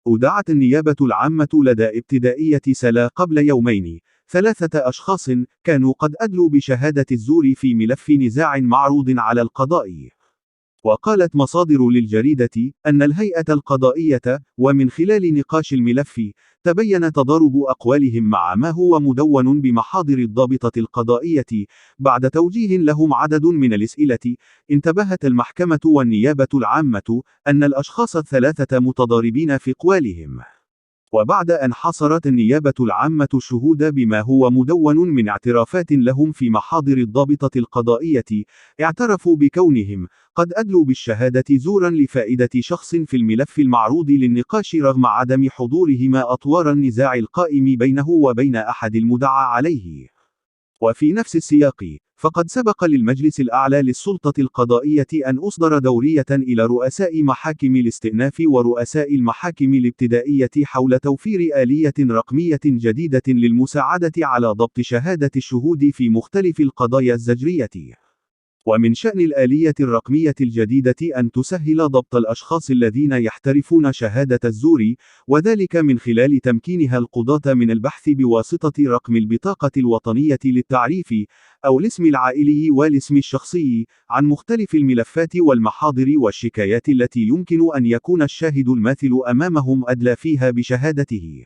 أودعت النيابة العامة لدى ابتدائية سلا قبل يومين 3 أشخاص كانوا قد أدلوا بشهادة الزور في ملف نزاع معروض على القضاء. وقالت مصادر للجريدة أن الهيئة القضائية، ومن خلال نقاش الملف، تبين تضارب أقوالهم مع ما هو مدون بمحاضر الضابطة القضائية. بعد توجيه لهم عدد من الأسئلة، انتبهت المحكمة والنيابة العامة أن الأشخاص ال3 متضاربين في أقوالهم. وبعد أن حصرت النيابة العامة الشهود بما هو مدون من اعترافات لهم في محاضر الضابطة القضائية، اعترفوا بكونهم قد أدلوا بالشهادة زورا لفائدة شخص في الملف المعروض للنقاش رغم عدم حضورهما أطوار النزاع القائم بينه وبين أحد المدعى عليه. وفي نفس السياق، فقد سبق للمجلس الأعلى للسلطة القضائية أن أصدر دورية إلى رؤساء محاكم الاستئناف ورؤساء المحاكم الابتدائية حول توفير آلية رقمية جديدة للمساعدة على ضبط شهادة الشهود في مختلف القضايا الزجرية. ومن شأن الآلية الرقمية الجديدة أن تسهل ضبط الأشخاص الذين يحترفون شهادة الزور، وذلك من خلال تمكينها القضاة من البحث بواسطة رقم البطاقة الوطنية للتعريف، أو الاسم العائلي والاسم الشخصي، عن مختلف الملفات والمحاضر والشكايات التي يمكن أن يكون الشاهد الماثل أمامهم أدلى فيها بشهادته.